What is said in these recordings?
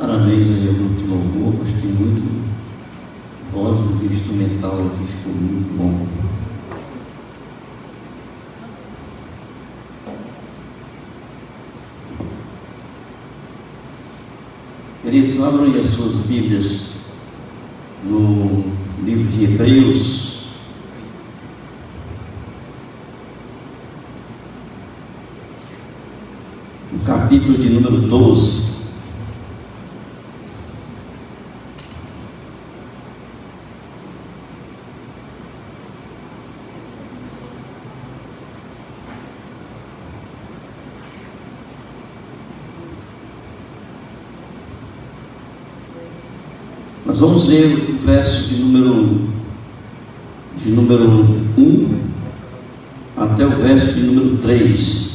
Parabéns aí ao grupo de louvor, gostei muito. Vozes e instrumental aqui ficou muito bom. Queridos, abram aí as suas Bíblias no livro de Hebreus. No capítulo de número 12. Nós vamos ler o verso de número 1 até o verso de número 3.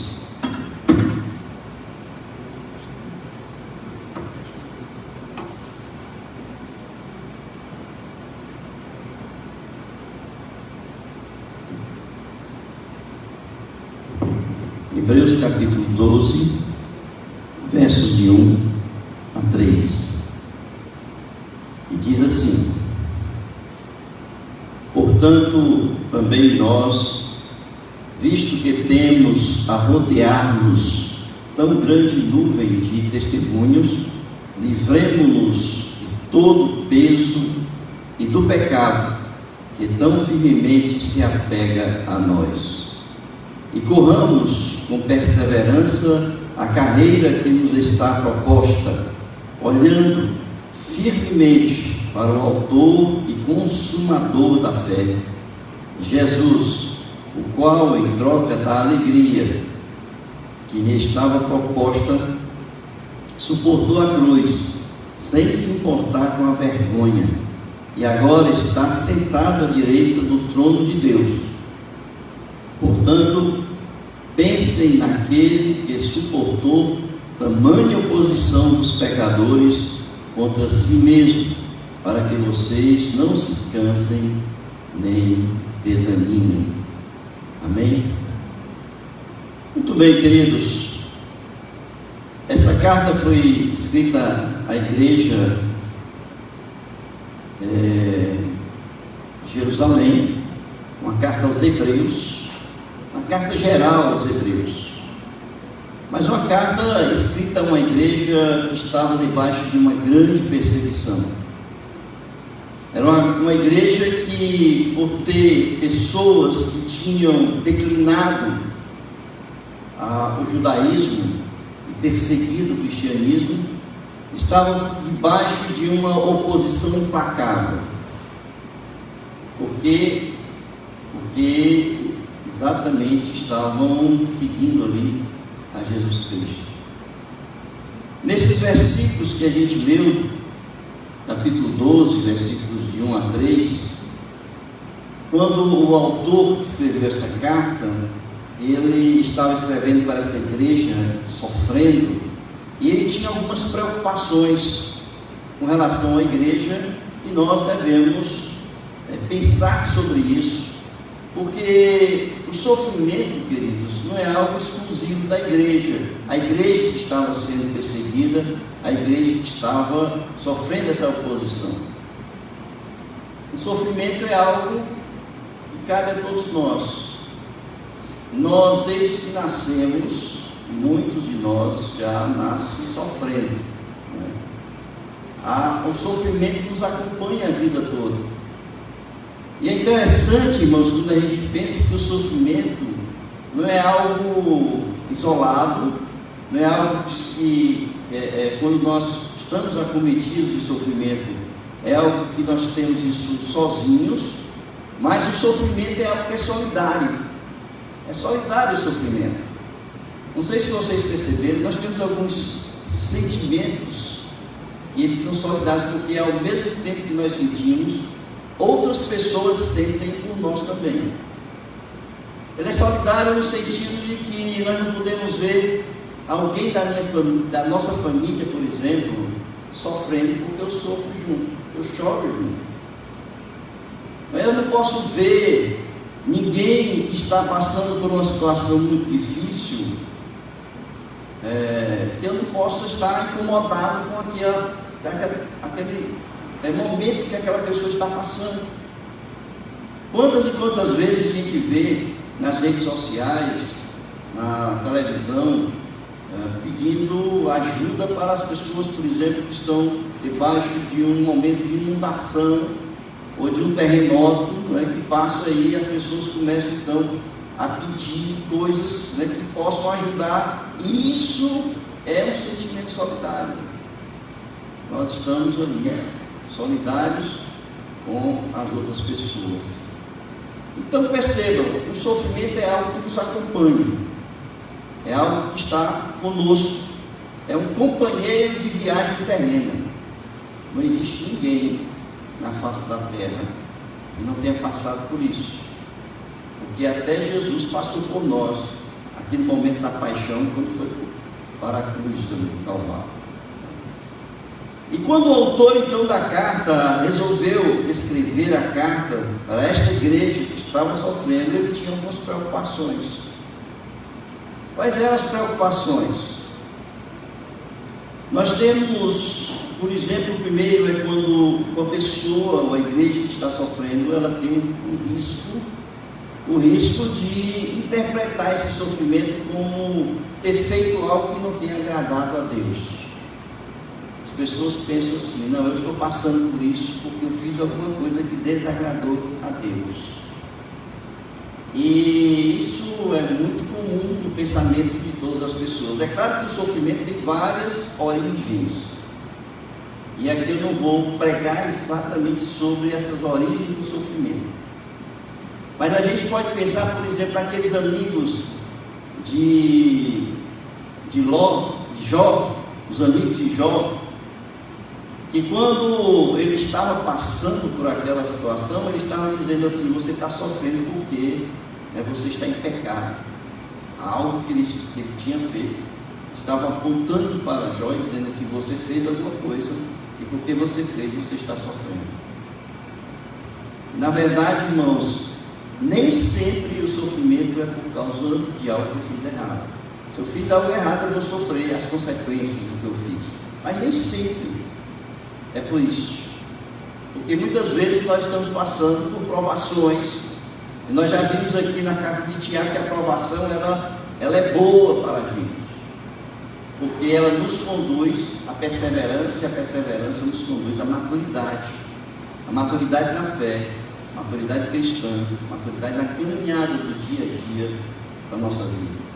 Hebreus capítulo 12, versos de 1 a 3. E diz assim: portanto, também nós, visto que temos a rodear-nos tão grande nuvem de testemunhos, livremo-nos de todo o peso e do pecado que tão firmemente se apega a nós, e corramos com perseverança a carreira que nos está proposta, olhando firmemente para o autor e consumador da fé, Jesus, o qual, em troca da alegria que lhe estava proposta, suportou a cruz, sem se importar com a vergonha, e agora está sentado à direita do trono de Deus. Portanto, pensem naquele que suportou tamanha oposição dos pecadores contra si mesmo, para que vocês não se cansem nem desanimem. Amém? Muito bem, queridos. Essa carta foi escrita à igreja de Jerusalém, uma carta aos Hebreus, uma carta geral aos Hebreus. Mas uma carta escrita a uma igreja que estava debaixo de uma grande perseguição. Era uma igreja que, por ter pessoas que tinham declinado o judaísmo e ter seguido o cristianismo, estava debaixo de uma oposição implacável. Porque exatamente estavam seguindo ali a Jesus Cristo. Nesses versículos que a gente leu, capítulo 12, versículos de 1 a 3, quando o autor escreveu essa carta, ele estava escrevendo para essa igreja, sofrendo, e ele tinha algumas preocupações com relação à igreja, que nós devemos pensar sobre isso, porque o sofrimento, queridos, não é algo exclusivo da igreja. A igreja que estava sendo perseguida, a igreja que estava sofrendo essa oposição. O sofrimento é algo que cabe a todos nós. Nós, desde que nascemos, muitos de nós já nascem sofrendo, né? O sofrimento nos acompanha a vida toda. E é interessante, irmãos, quando a gente pensa que o sofrimento não é algo isolado, não é algo que, quando nós estamos acometidos de sofrimento, é algo que nós temos isso sozinhos, mas o sofrimento é algo que é solidário. É solidário o sofrimento. Não sei se vocês perceberam, nós temos alguns sentimentos que eles são solidários, porque ao mesmo tempo que nós sentimos, outras pessoas sentem por nós também. Ele é solidário no sentido de que nós não podemos ver alguém da nossa família, por exemplo, sofrendo porque eu sofro junto, eu choro junto. Mas eu não posso ver ninguém que está passando por uma situação muito difícil que eu não possa estar incomodado com aquele momento que aquela pessoa está passando. Quantas e quantas vezes a gente vê nas redes sociais, na televisão, pedindo ajuda para as pessoas, por exemplo, que estão debaixo de um momento de inundação ou de um terremoto, que passa aí, as pessoas começam então a pedir coisas, que possam ajudar. E isso é um sentimento solidário. Nós estamos ali, solidários com as outras pessoas. Então percebam, o sofrimento é algo que nos acompanha, é algo que está conosco, é um companheiro de viagem terrena. Não existe ninguém na face da terra que não tenha passado por isso, porque até Jesus passou por nós, aquele momento da paixão, quando foi para a cruz do Calvário. E quando o autor então da carta resolveu escrever a carta para esta igreja que estava sofrendo, ele tinha algumas preocupações. Quais eram as preocupações? Nós temos, por exemplo, o primeiro é quando uma pessoa, uma igreja que está sofrendo, ela tem o risco de interpretar esse sofrimento como ter feito algo que não tenha agradado a Deus. As pessoas pensam assim: não, eu estou passando por isso porque eu fiz alguma coisa que desagradou a Deus. E isso é muito comum no pensamento de todas as pessoas. É claro que o sofrimento tem várias origens, e aqui eu não vou pregar exatamente sobre essas origens do sofrimento, mas a gente pode pensar, por exemplo, naqueles amigos de Jó, os amigos de Jó, que quando ele estava passando por aquela situação, ele estava dizendo assim: você está sofrendo porque você está em pecado. Algo que ele tinha feito, estava apontando para Jó e dizendo assim: você fez alguma coisa, e porque você fez, você está sofrendo. Na verdade, irmãos, nem sempre o sofrimento é por causa de algo que eu fiz errado. Se eu fiz algo errado, eu vou sofrer as consequências do que eu fiz, mas nem sempre é por isso, porque muitas vezes nós estamos passando por provações, e nós já vimos aqui na carta de Tiago que a provação ela é boa para a gente, porque ela nos conduz à perseverança, e a perseverança nos conduz à maturidade na fé, maturidade cristã, maturidade na caminhada do dia a dia da nossa vida.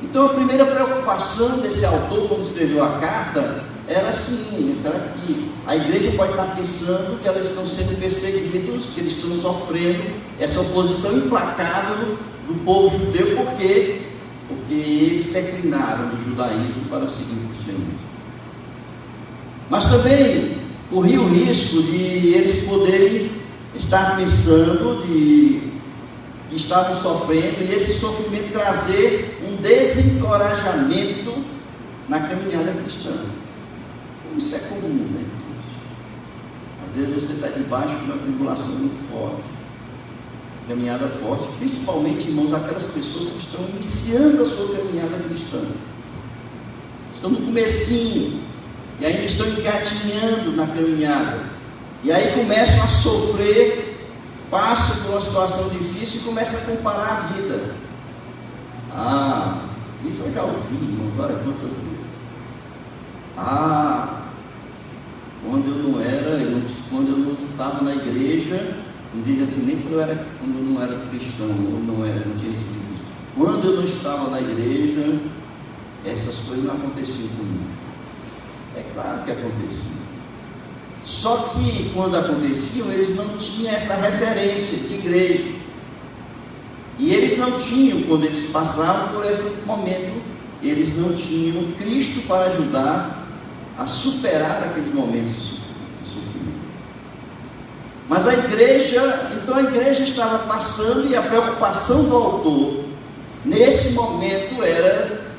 Então a primeira preocupação desse autor, quando escreveu a carta, era assim: será que a igreja pode estar pensando que elas estão sendo perseguidos, que eles estão sofrendo essa oposição implacável do povo judeu, porque eles declinaram do judaísmo para seguir o cristianismo? Mas também corria o risco de eles poderem estar pensando que estavam sofrendo, e esse sofrimento trazer um desencorajamento na caminhada cristã. Isso é comum, né? Às vezes você está debaixo de uma tribulação muito forte, caminhada forte, principalmente, irmãos, aquelas pessoas que estão iniciando a sua caminhada cristã, estão no comecinho, e ainda estão engatinhando na caminhada, e aí começam a sofrer, passam por uma situação difícil e começam a comparar a vida. Isso eu já ouvi, irmãos, olha quantas vezes. Quando eu não estava na igreja, não diz assim, nem quando eu não era cristão, não tinha esse Cristo. Quando eu não estava na igreja, essas coisas não aconteciam comigo. É claro que aconteciam. Só que quando aconteciam, eles não tinham essa referência de igreja. E eles não tinham, quando eles passavam por esse momento, eles não tinham Cristo para ajudar a superar aqueles momentos de sofrimento. Mas a igreja estava passando, e a preocupação do autor nesse momento era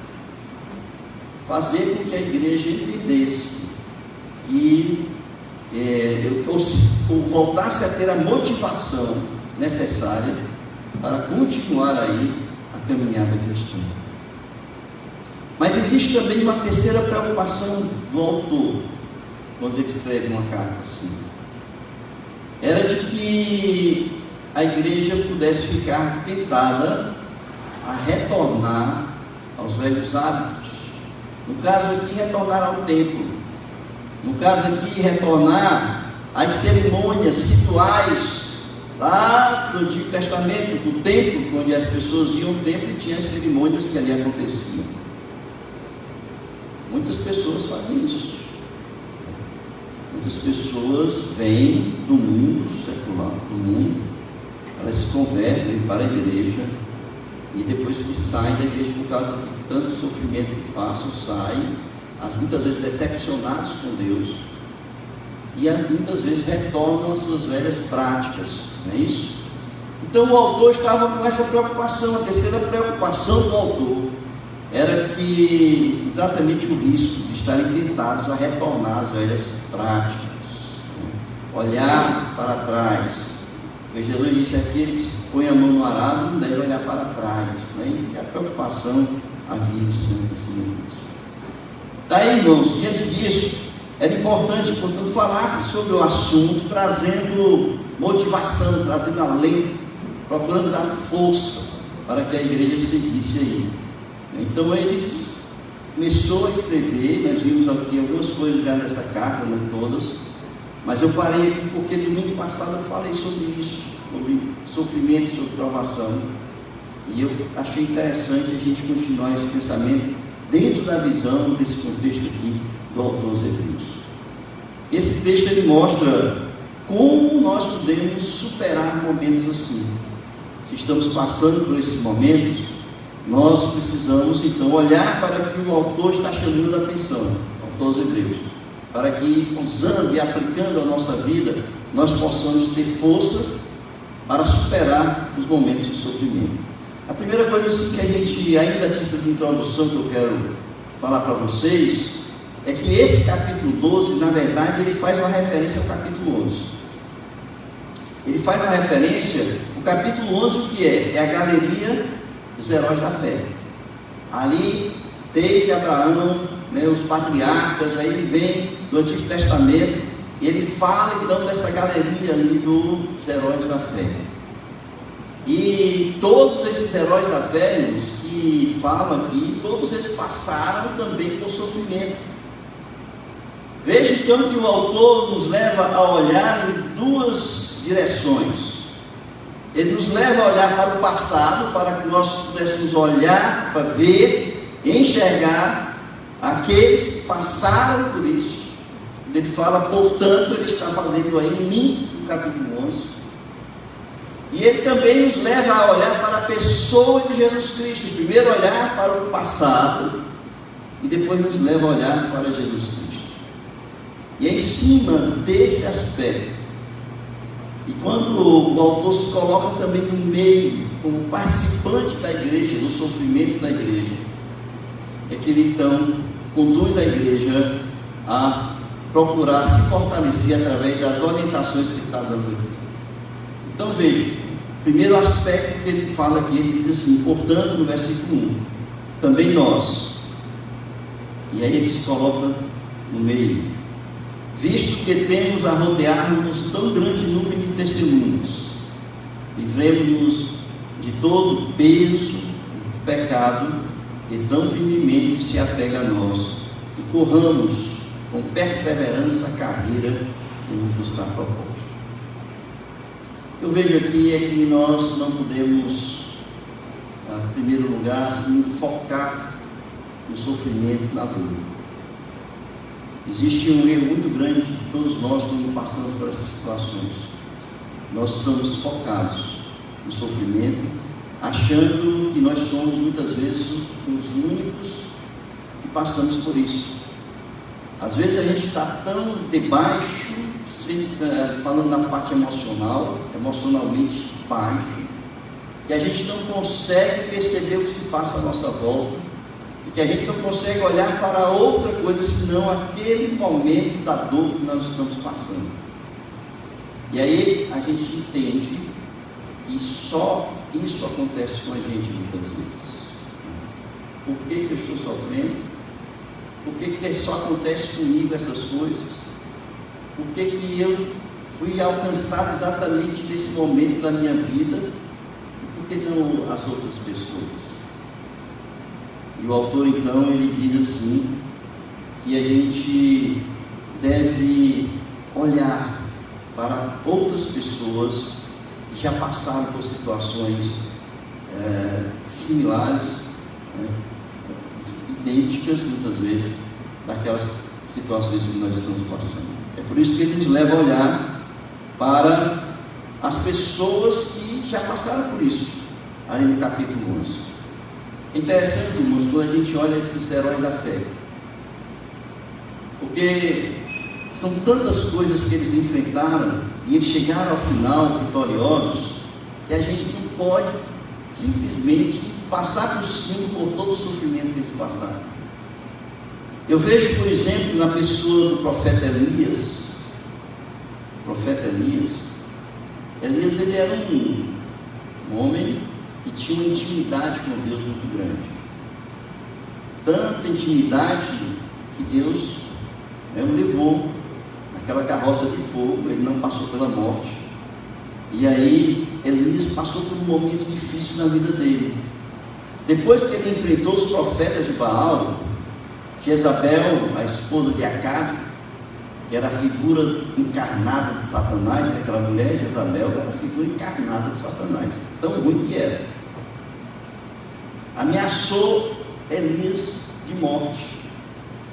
fazer com que a igreja entendesse que voltasse a ter a motivação necessária para continuar aí a caminhada cristã. Mas existe também uma terceira preocupação do autor, quando ele escreve uma carta assim. Era de que a igreja pudesse ficar tentada a retornar aos velhos hábitos. No caso aqui, retornar ao templo. No caso aqui, retornar às cerimônias rituais lá do Antigo Testamento, do templo, onde as pessoas iam ao templo e tinha as cerimônias que ali aconteciam. Muitas pessoas fazem isso. Muitas pessoas vêm do mundo secular, do mundo, elas se convertem para a igreja e depois que saem da igreja por causa de tanto sofrimento que passam, saem, muitas vezes decepcionados com Deus, e muitas vezes retornam às suas velhas práticas, não é isso? Então o autor estava com essa preocupação. A terceira preocupação do autor era que exatamente o risco de estarem tentados a retornar às velhas práticas, olhar para trás. Porque Jesus disse: aquele que põe a mão no arado não deve olhar para trás, né? E a preocupação havia sempre nesse momento. Daí, irmãos, diante disso, era importante, portanto, falar sobre o assunto, trazendo motivação, trazendo alento, procurando dar força para que a igreja seguisse aí. Então eles começou a escrever. Nós vimos aqui algumas coisas já nessa carta, não todas, mas eu parei aqui porque domingo passado eu falei sobre isso, sobre sofrimento, sobre provação, e eu achei interessante a gente continuar esse pensamento dentro da visão desse contexto aqui do autor aos Hebreus. Esse texto ele mostra como nós podemos superar momentos assim. Se estamos passando por esses momentos, nós precisamos então olhar para que o autor está chamando a atenção, o autor aos Hebreus, para que, usando e aplicando a nossa vida, nós possamos ter força para superar os momentos de sofrimento. A primeira coisa assim, que a gente, ainda a título de introdução, que eu quero falar para vocês, é que esse capítulo 12, na verdade, ele faz uma referência ao capítulo 11. Ele faz uma referência, o capítulo 11 o que é? É a galeria dos heróis da fé. Ali, desde Abraão, né, os patriarcas, aí ele vem do Antigo Testamento, e ele fala então dessa galeria ali dos heróis da fé. E todos esses heróis da fé, que falam aqui, todos eles passaram também por sofrimento. Veja então que o autor nos leva a olhar em duas direções. Ele nos leva a olhar para o passado, para que nós pudéssemos olhar, para ver, enxergar aqueles que passaram por isso. Ele fala, portanto, ele está fazendo aí um link no capítulo 11. E ele também nos leva a olhar para a pessoa de Jesus Cristo. Primeiro olhar para o passado, e depois nos leva a olhar para Jesus Cristo. E é em cima desse aspecto, e quando o autor se coloca também no meio, como participante da igreja, do sofrimento da igreja, é que ele então conduz a igreja a procurar se fortalecer através das orientações que ele está dando aqui. Então veja, o primeiro aspecto que ele fala aqui, ele diz assim, portanto, no versículo 1, também nós, e aí ele se coloca no meio, visto que temos a rodear-nos tão grande nuvem de testemunhas, livremos-nos de todo o peso do pecado que tão firmemente se apega a nós, e corramos com perseverança a carreira que nos está proposta. Eu vejo aqui é que nós não podemos, em primeiro lugar, assim, focar no sofrimento e na dor. Existe um erro muito grande de todos nós quando passamos por essas situações. Nós estamos focados no sofrimento, achando que nós somos muitas vezes os únicos que passamos por isso. Às vezes a gente está tão debaixo, falando na parte emocional, emocionalmente baixo, que a gente não consegue perceber o que se passa à nossa volta, que a gente não consegue olhar para outra coisa senão aquele momento da dor que nós estamos passando. E aí a gente entende que só isso acontece com a gente muitas vezes. Por que eu estou sofrendo? Por que só acontece comigo essas coisas? Por que eu fui alcançado exatamente nesse momento da minha vida? E por que não as outras pessoas? E o autor então, ele diz assim, que a gente deve olhar para outras pessoas que já passaram por situações similares, né, idênticas muitas vezes, daquelas situações que nós estamos passando. É por isso que ele nos leva a olhar para as pessoas que já passaram por isso, ali no capítulo 11. É interessante, irmãos, quando a gente olha esses heróis da fé, porque são tantas coisas que eles enfrentaram e eles chegaram ao final vitoriosos, que a gente não pode simplesmente passar por cima por todo o sofrimento que eles passaram. Eu vejo, por exemplo, na pessoa do profeta Elias. Elias, ele era um homem que tinha uma intimidade com Deus muito grande. Tanta intimidade que Deus o levou naquela carroça de fogo. Ele não passou pela morte. E aí Elias passou por um momento difícil na vida dele. Depois que ele enfrentou os profetas de Baal, Jezabel, a esposa de Acabe, que era a figura encarnada de Satanás, aquela mulher Jezabel era a figura encarnada de Satanás, tão ruim que era, ameaçou Elias de morte.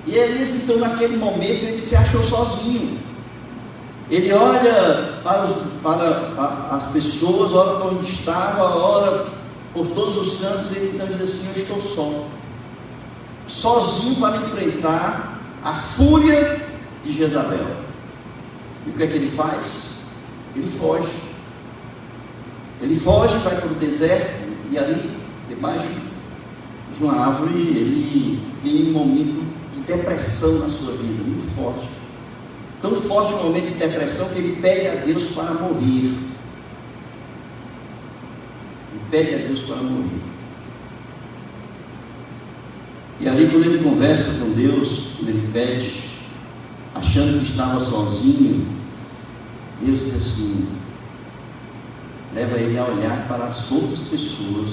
E Elias, então, naquele momento, ele se achou sozinho. Ele olha para as pessoas, olha para onde estava, ora por todos os cantos, e ele então diz assim: eu estou sozinho para enfrentar a fúria de Jezabel. E o que é que ele faz? Ele foge. Ele foge, vai para o deserto, e ali, debaixo de uma árvore, ele tem um momento de depressão na sua vida, muito forte. Tão forte um momento de depressão que ele pede a Deus para morrer. Ele pede a Deus para morrer. E ali, quando ele conversa com Deus, quando ele pede, achando que estava sozinho, Deus diz assim, leva ele a olhar para as outras pessoas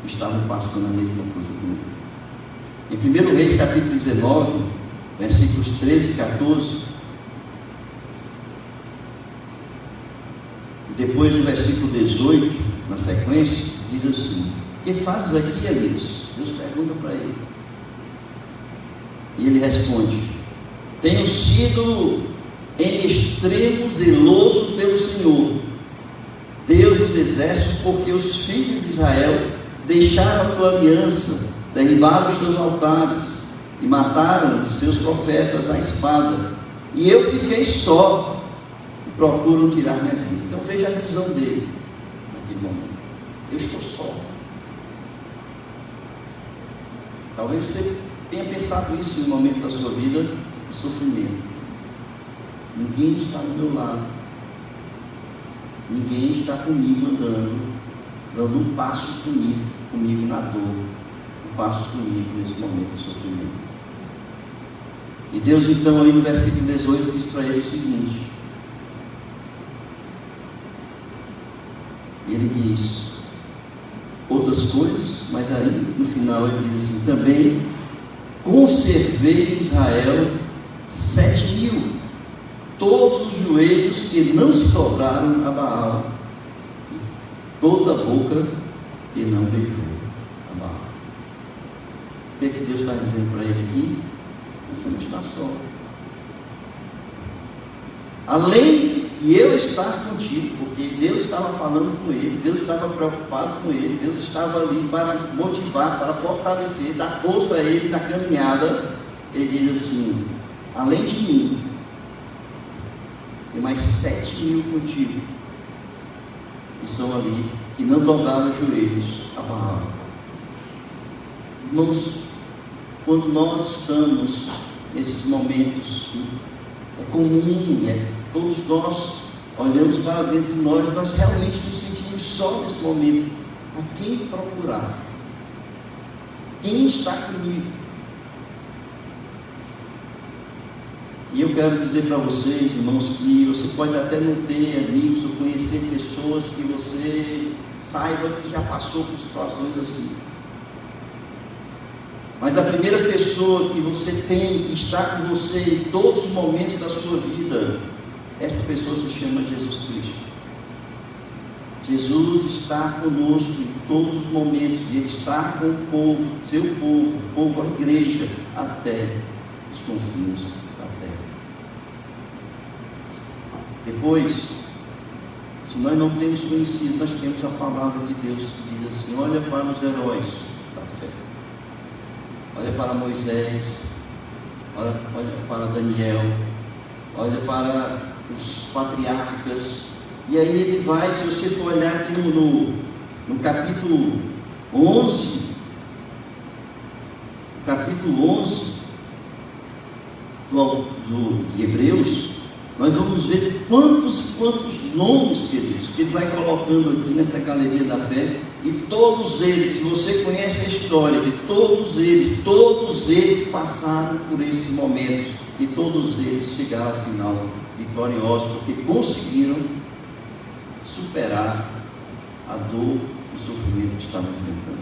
que estavam passando a mesma coisa com ele. Em 1 Reis capítulo 19, versículos 13 e 14, depois do versículo 18, na sequência, diz assim: que fazes aqui, Elias? Deus pergunta para ele. E ele responde: tenho sido em extremo zeloso pelo Senhor, Deus dos exércitos, porque os filhos de Israel deixaram a tua aliança, derribaram os teus altares e mataram os seus profetas à espada, e eu fiquei só e procuram tirar minha vida. Então veja a visão dele naquele momento: eu estou só. Talvez você tenha pensado isso em um momento da sua vida de sofrimento. Ninguém está do meu lado, ninguém está comigo andando, dando um passo comigo na dor, um passo comigo nesse momento de sofrimento. E Deus então, ali no versículo 18, diz para ele o seguinte: ele diz outras coisas, mas aí no final ele diz assim: também conservei em Israel 7.000, todos os joelhos que não se dobraram a Baal, e toda a boca que não beijou a Baal. O que é que Deus está dizendo para ele aqui? Você não está só. Além de eu estar contigo, porque Deus estava falando com ele, Deus estava preocupado com ele, Deus estava ali para motivar, para fortalecer, dar força a ele na caminhada. Ele diz assim: além de mim, tem mais 7.000 contigo, que são ali, que não dobraram os joelhos a Baal. Irmãos, quando nós estamos nesses momentos, é comum, todos nós olhamos para dentro de nós, nós realmente nos sentimos só nesse momento. A quem procurar? Quem está comigo? E eu quero dizer para vocês, irmãos, que você pode até não ter amigos ou conhecer pessoas que você saiba que já passou por situações assim. Mas a primeira pessoa que você tem, que está com você em todos os momentos da sua vida, esta pessoa se chama Jesus Cristo. Jesus está conosco em todos os momentos, e Ele está com o povo, seu povo, o povo, a igreja, até os confins da terra. Depois, se nós não temos conhecido, nós temos a palavra de Deus que diz assim: olha para os heróis da fé, olha para Moisés, olha para Daniel, olha para os patriarcas. E aí ele vai, se você for olhar aqui no capítulo 11, de Hebreus, nós vamos ver quantos e quantos nomes, queridos, que ele vai colocando aqui nessa galeria da fé. E todos eles, se você conhece a história de todos eles passaram por esses momentos, e todos eles chegaram ao final vitoriosos, porque conseguiram superar a dor e o sofrimento que estavam enfrentando.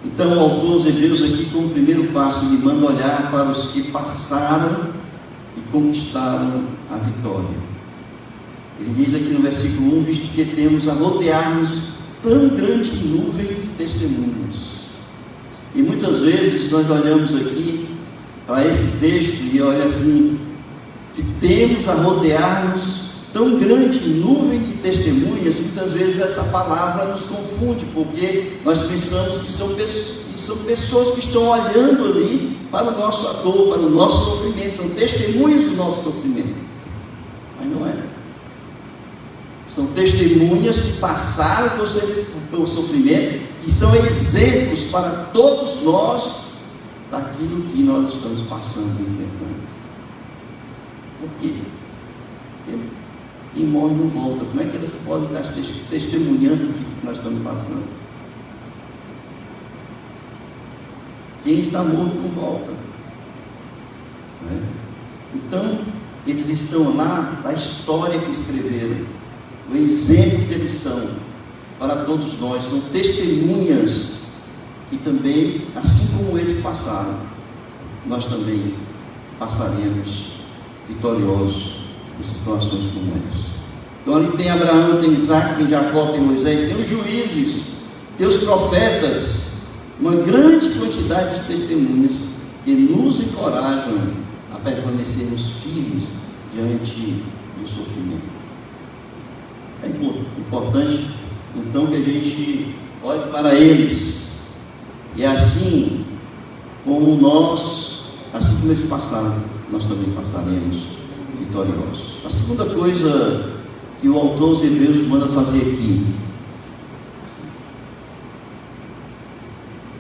Então o autor dos Hebreus aqui, como primeiro passo, ele manda olhar para os que passaram e conquistaram a vitória. Ele diz aqui no versículo 1: visto que temos a rodear-nos tão grande nuvem de testemunhas. E muitas vezes nós olhamos aqui para esse texto e olha assim, que temos a rodear-nos tão grande nuvem de testemunhas. Muitas vezes essa palavra nos confunde, porque nós pensamos que são pessoas que estão olhando ali para o nosso dor, para o nosso sofrimento, são testemunhas do nosso sofrimento, mas não é. São testemunhas que passaram pelo sofrimento, e são exemplos para todos nós daquilo que nós estamos passando e enfrentando. Por quê? Quem morre não volta. Como é que eles podem estar testemunhando o que nós estamos passando? Quem está morto não volta, né? Então, eles estão lá da história que escreveram, o exemplo que eles são para todos nós. São testemunhas que também, assim como eles passaram, nós também passaremos vitoriosos em situações como essa. Então ali tem Abraão, tem Isaac, tem Jacó, tem Moisés, tem os juízes, tem os profetas, uma grande quantidade de testemunhas que nos encorajam a permanecermos firmes diante do sofrimento. É importante então que a gente olhe para eles, e assim como eles passaram, nós também passaremos vitoriosos. A segunda coisa que o autor dos Hebreus manda fazer aqui,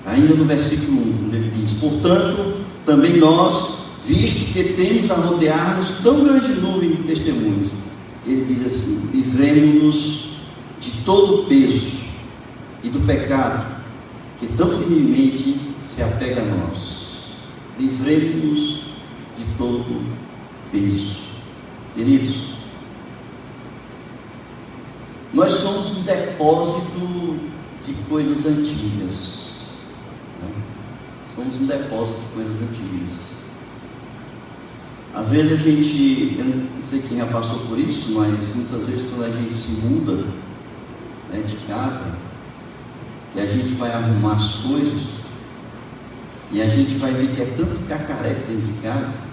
ainda no versículo 1, ele diz: portanto, também nós, visto que temos a rodear-nos tão grande nuvem de testemunhas, ele diz assim: livremos-nos de todo o peso e do pecado que tão firmemente se apega a nós. Livremos-nos de todo o peso. Queridos, nós somos um depósito de coisas antigas, né? Somos um depósito de coisas antigas. Às vezes a gente, eu não sei quem já passou por isso, mas muitas vezes quando a gente se muda, né, de casa, e a gente vai arrumar as coisas, e a gente vai ver que é tanto cacareco dentro de casa,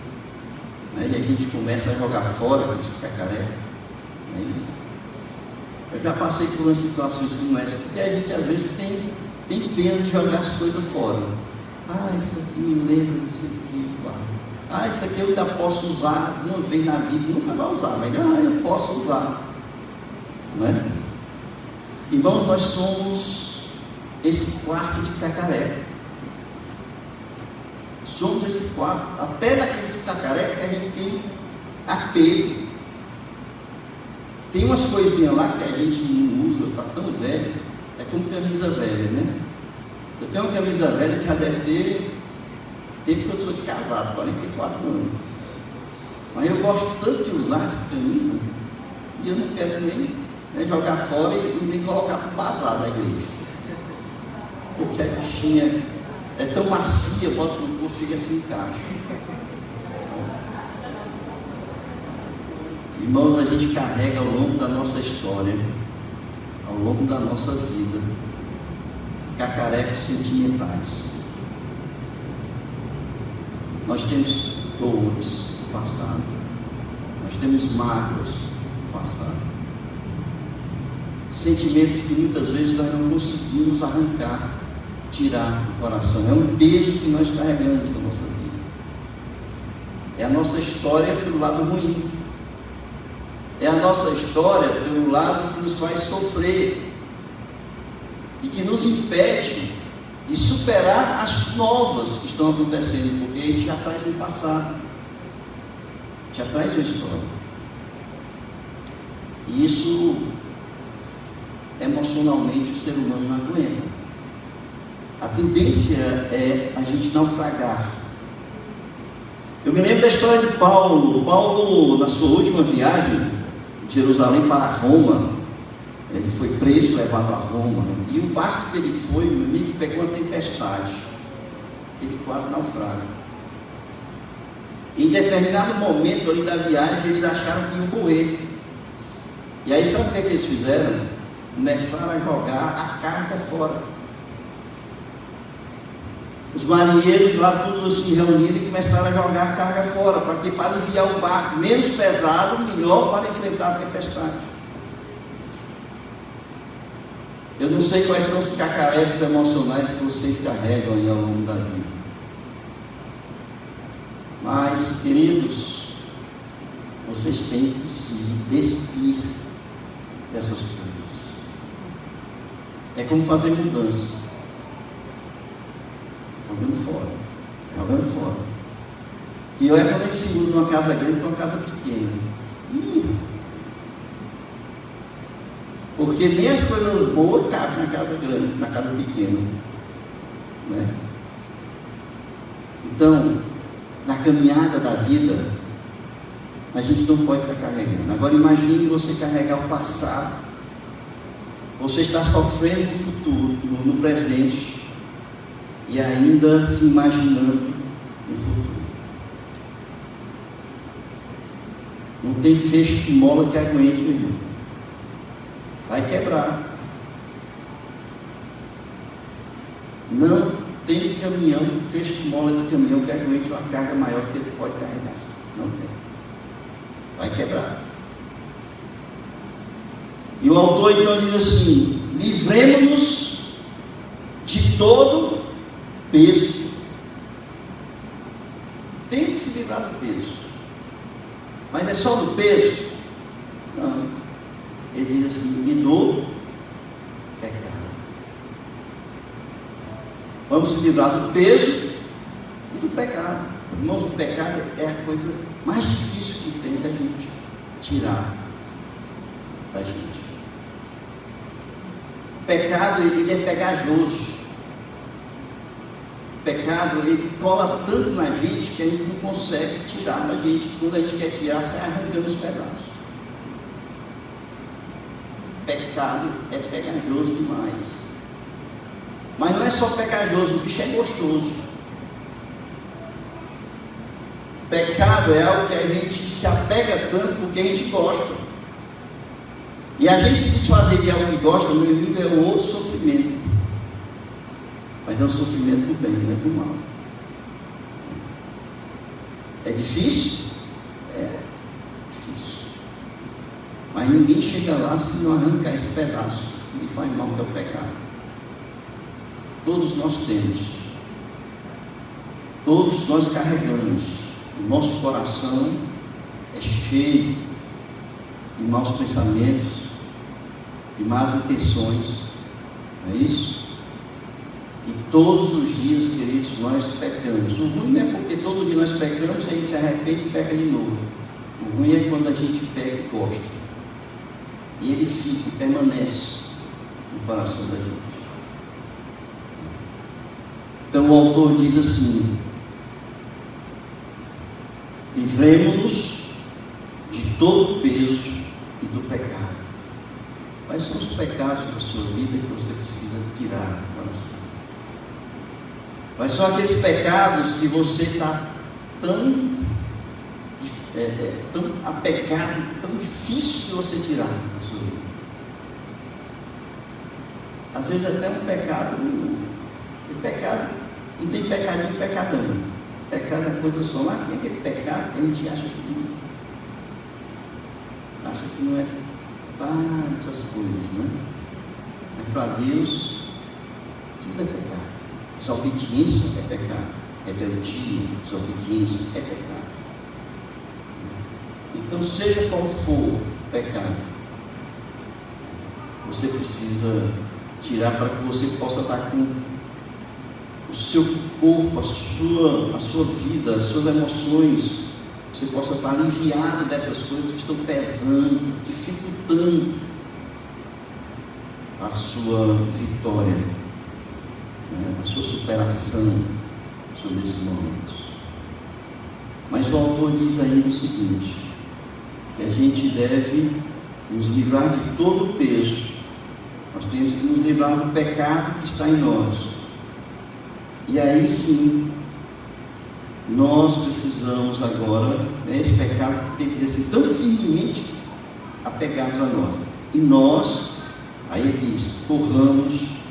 né, e a gente começa a jogar fora esse cacareco, não é isso? Eu já passei por umas situações como essa, porque a gente às vezes tem pena de jogar as coisas fora. Ah, isso aqui me lembra disso aqui, ah, isso aqui eu ainda posso usar uma vez na vida, nunca vai usar, mas eu posso usar, não é? Irmãos, nós somos esse quarto de cacareco. Somos esse quarto, até naqueles cacarecos que a gente tem apego. Tem umas coisinhas lá que a gente não usa, está tão velho, É como camisa velha, né? Eu tenho uma camisa velha que já deve ter tempo que eu sou de casado, 44 anos. Mas eu gosto tanto de usar essa camisa, e eu não quero nem jogar fora e nem colocar para o bazar da igreja. Porque a bichinha é tão macia, bota no corpo, fica sem encaixe. Irmãos, a gente carrega ao longo da nossa história, ao longo da nossa vida, cacarecos sentimentais. Nós temos dores do passado, nós temos mágoas do passado, sentimentos que muitas vezes nós não conseguimos arrancar, tirar do coração. É um peso que nós carregamos na nossa vida. É a nossa história pelo lado ruim, é a nossa história pelo lado que nos faz sofrer e que nos impede de superar as novas que estão acontecendo, porque a gente já traz no passado, já traz uma história, e isso emocionalmente o ser humano não aguenta. A tendência é a gente naufragar. Eu me lembro da história de Paulo, na sua última viagem de Jerusalém para Roma, ele foi preso, levado a Roma, e o barco que ele foi, meu amigo, pegou uma tempestade, ele quase naufraga. Em determinado momento ali da viagem, eles acharam que iam morrer. E aí sabe o que eles fizeram? Começaram a jogar a carga fora. Os marinheiros lá todos se reuniram e começaram a jogar a carga fora, para aliviar o barco menos pesado, melhor para enfrentar a tempestade. Eu não sei quais são os cacarecos emocionais que vocês carregam aí ao longo da vida. Mas, queridos, vocês têm que se despir dessas coisas. É como fazer mudança. Jogando fora. Jogando fora. E eu é quando eles se mudam de uma casa grande para uma casa pequena. Porque nem as coisas boas cabem na casa grande, na casa pequena, né? Então, na caminhada da vida, a gente não pode estar carregando. Agora imagine você carregar o passado. Você está sofrendo no futuro, no presente, e ainda se imaginando no futuro. Não tem fecho de mola que aguente, meu irmão. Vai quebrar. Não tem caminhão, fecho de mola de caminhão que aguente uma carga maior que ele pode carregar. Não tem. Vai quebrar. E o autor então diz assim: livremos-nos de todo peso. Tem que se livrar do peso. Mas é só do peso? Não. Ele diz assim: e do pecado. Vamos se livrar do peso e do pecado. Irmãos, o pecado é a coisa mais difícil que tem da gente tirar da gente. O pecado, ele é pegajoso. O pecado, ele cola tanto na gente que a gente não consegue tirar da gente. Quando a gente quer tirar, sai arrancando os pedaços. Pecado é pegajoso demais. Mas não é só pegajoso, o bicho é gostoso. Pecado é algo que a gente se apega tanto porque a gente gosta. E a gente se desfazer de algo que gosta, meu amigo, é um outro sofrimento. Mas é um sofrimento do bem, não é do mal. É difícil? É difícil. Mas ninguém chega lá se não arrancar esse pedaço que faz mal, que é o pecado. Todos nós temos. Todos nós carregamos. O nosso coração é cheio de maus pensamentos, de más intenções. Não é isso? E todos os dias, queridos, nós pecamos. O ruim não é porque todo dia nós pecamos, a gente se arrepende e peca de novo. O ruim é quando a gente peca e gosta. E ele fica e permanece. no coração da gente. Então o autor diz assim: livremo-nos de todo o peso e do pecado. Quais são os pecados da sua vida que você precisa tirar do coração? Quais são aqueles pecados que você está tão apegado, tão difícil de você tirar da sua vida? Às vezes até um pecado, não tem pecadinho, pecadão. Pecado é coisa só. Lá tem aquele pecado que a gente acha que não é essas coisas, né? Mas para Deus tudo é pecado. Desobediência é pecado. Rebeldia, desobediência é pecado. Então, seja qual for o pecado, você precisa tirar para que você possa estar com o seu corpo, a sua vida, as suas emoções, você possa estar aliviado dessas coisas que estão pesando, dificultando a sua vitória, né? A sua superação sobre esses momentos. Mas o autor diz ainda o seguinte, que a gente deve nos livrar de todo o peso. Nós temos que nos livrar do pecado que está em nós. E aí sim, nós precisamos agora, né, esse pecado tem que ser tão firmemente apegados a nós. E nós, aí ele diz, corramos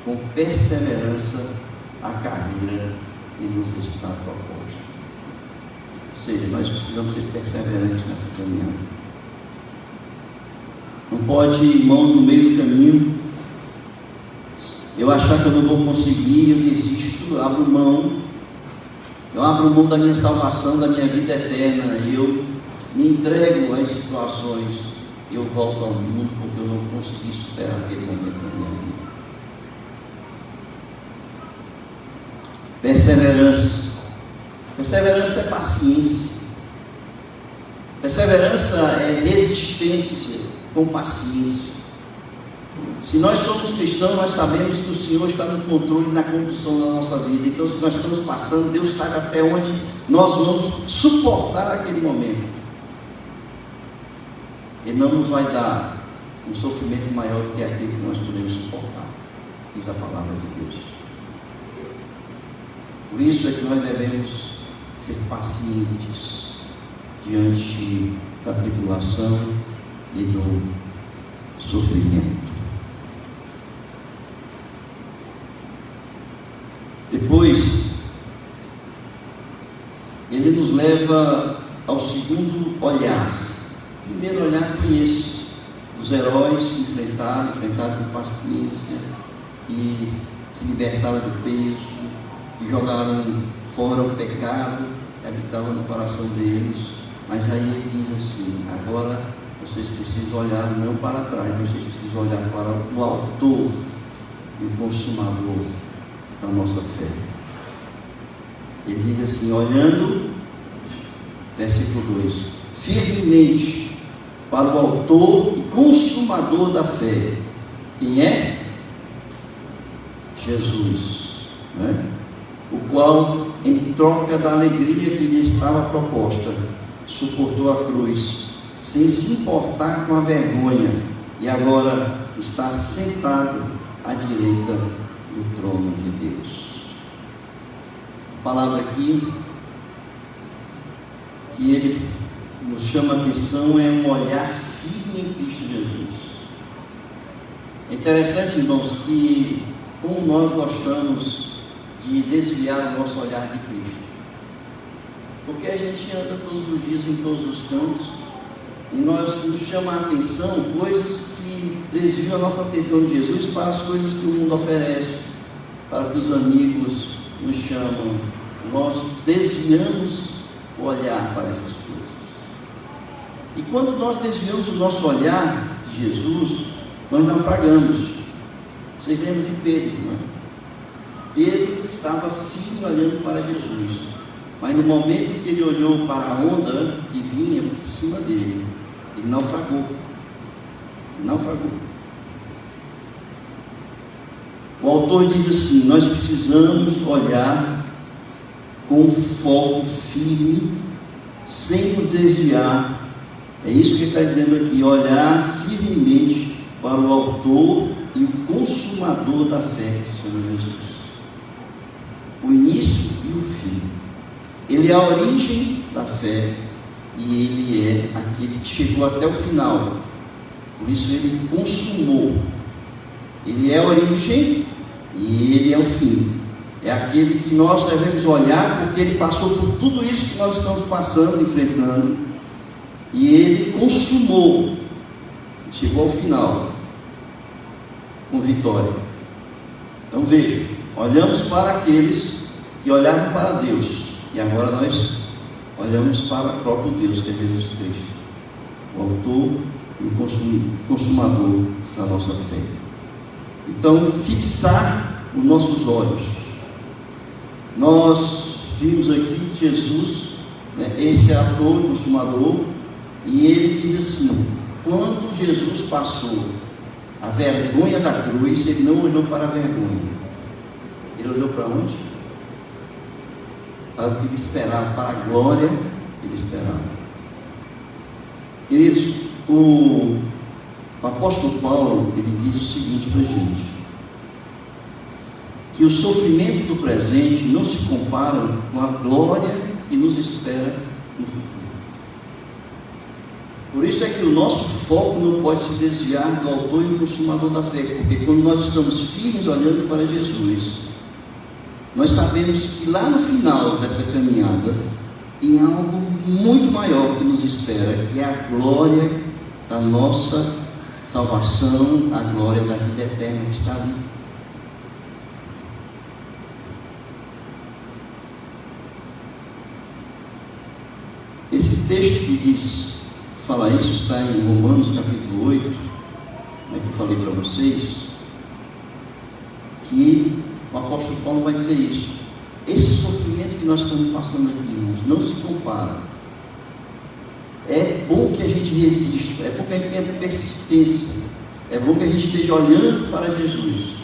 com perseverança a carreira que nos está proposta. Ou seja, nós precisamos ser perseverantes nessa caminhada. Não pode, irmãos, no meio do caminho, eu achar que eu não vou conseguir, eu desisto, eu abro mão da minha salvação, da minha vida eterna, e eu me entrego às situações, eu volto ao mundo porque eu não consegui superar aquele momento da minha vida. Perseverança. Perseverança é paciência. Perseverança é resistência com paciência. Se nós somos cristãos, nós sabemos que o Senhor está no controle e na condução da nossa vida. Então, se nós estamos passando, Deus sabe até onde nós vamos suportar aquele momento. Ele não nos vai dar um sofrimento maior do que aquele que nós podemos suportar, diz a palavra de Deus. Por isso é que nós devemos ser pacientes diante da tribulação e do sofrimento. Depois, ele nos leva ao segundo olhar. O primeiro olhar foi esse, os heróis que enfrentaram com paciência, que se libertaram do peso, que jogaram fora o pecado que habitava no coração deles. Mas aí ele diz assim, agora vocês precisam olhar não para trás, vocês precisam olhar para o autor e o consumador da nossa fé. Ele diz assim, olhando, versículo 2, firmemente para o autor e consumador da fé. Quem é? Jesus, né? O qual, em troca da alegria que lhe estava proposta, suportou a cruz, sem se importar com a vergonha, e agora está sentado à direita do trono de Deus. A palavra aqui que ele nos chama a atenção é um olhar firme em Cristo Jesus. É interessante, irmãos, que como nós gostamos de desviar o nosso olhar de Cristo, porque a gente anda todos os dias em todos os cantos e nós nos chama a atenção coisas que desviam a nossa atenção de Jesus para as coisas que o mundo oferece, para que os amigos nos chamam. Nós desviamos o olhar para essas coisas. E quando nós desviamos o nosso olhar de Jesus, nós naufragamos. Vocês lembram de Pedro, não é? Pedro estava firme olhando para Jesus, mas no momento que ele olhou para a onda que vinha por cima dele, ele naufragou. O autor diz assim: nós precisamos olhar com foco firme, sem nos desviar. É isso que ele está dizendo aqui: olhar firmemente para o autor e o consumador da fé, Senhor Jesus. O início e o fim. Ele é a origem da fé e ele é aquele que chegou até o final. Por isso ele consumou. Ele é a origem e ele é o fim. É aquele que nós devemos olhar, porque ele passou por tudo isso que nós estamos passando, enfrentando, e ele consumou, chegou ao final com vitória. Então veja, olhamos para aqueles que olhavam para Deus, e agora nós olhamos para o próprio Deus, que é Jesus Cristo, o autor e o consumador da nossa fé. Então, fixar os nossos olhos. Nós vimos aqui Jesus, esse autor e consumador, e ele diz assim: quando Jesus passou a vergonha da cruz, ele não olhou para a vergonha, ele olhou para onde? Para o que ele esperava, para a glória que ele esperava. Queridos, o apóstolo Paulo, ele diz o seguinte para a gente: que os sofrimentos do presente não se comparam com a glória que nos espera no futuro. Por isso é que o nosso foco não pode se desviar do autor e consumador da fé, porque quando nós estamos firmes olhando para Jesus, nós sabemos que lá no final dessa caminhada tem algo muito maior que nos espera, que é a glória da nossa salvação, a glória da vida eterna que está ali. Esse texto que diz, fala isso, está em Romanos capítulo 8, que eu falei para vocês, que o apóstolo Paulo vai dizer isso. Esse sofrimento que nós estamos passando aqui, irmãos, não se compara. É bom que a gente resista, é bom que a gente tenha persistência, é bom que a gente esteja olhando para Jesus,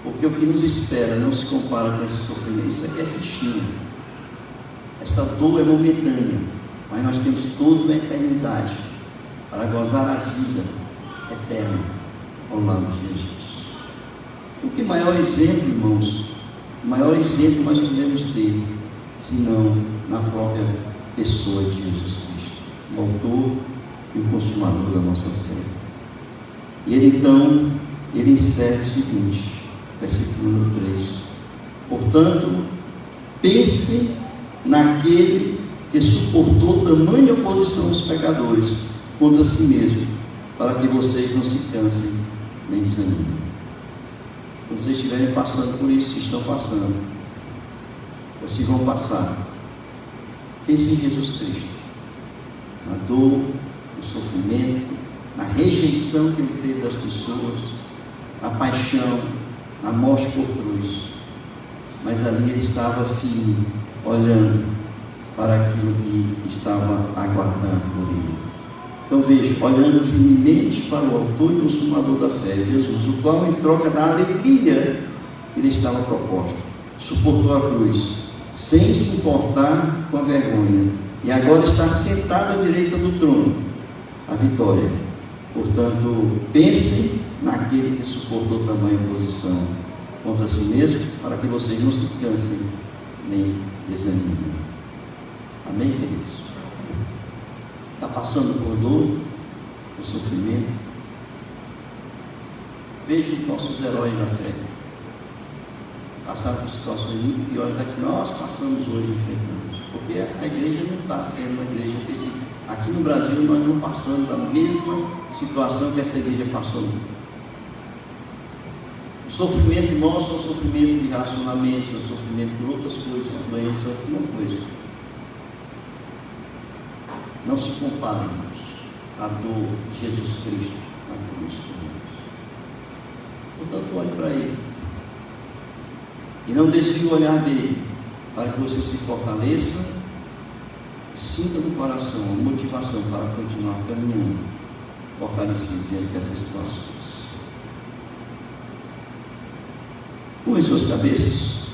porque o que nos espera não se compara com esse sofrimento. Isso aqui é fichinha. Essa dor é momentânea, mas nós temos toda uma eternidade para gozar a vida eterna ao lado de Jesus. O que maior exemplo, irmãos, o maior exemplo nós podemos ter, senão na própria pessoa de Jesus Cristo, o autor e o consumador da nossa fé. E ele então, ele encerra o seguinte, versículo 3: portanto, pense naquele que suportou tamanha oposição dos pecadores contra si mesmo, para que vocês não se cansem nem desanimem. Quando vocês estiverem passando por isso, estão passando, vocês vão passar, pense em Jesus Cristo, na dor, no sofrimento, na rejeição que ele teve das pessoas, na paixão, na morte por cruz, mas ali ele estava firme, olhando para aquilo que estava aguardando por ele. Então veja, olhando firmemente para o autor e consumador da fé, Jesus, o qual, em troca da alegria que lhe estava proposta, suportou a cruz, sem se importar com a vergonha, e agora está sentado à direita do trono, a vitória. Portanto, pensem naquele que suportou tamanha oposição contra si mesmo, para que vocês não se cansem nem desanimem. Amém, queridos? Está passando por dor, por sofrimento? Veja os nossos heróis da fé. Passaram por situações muito piores da que nós passamos hoje enfrentando. Porque a igreja não está sendo uma igreja específica. Aqui no Brasil nós não passamos a mesma situação que essa igreja passou. O sofrimento nosso é o sofrimento de relacionamento, é o sofrimento por outras coisas, doença, alguma coisa. Não se comparem à dor de Jesus Cristo na cruz. Portanto, olhe para Ele. E não desvie o olhar dele, para que você se fortaleça, sinta no coração a motivação para continuar caminhando, fortalecido diante dessas situações. Curvem suas cabeças.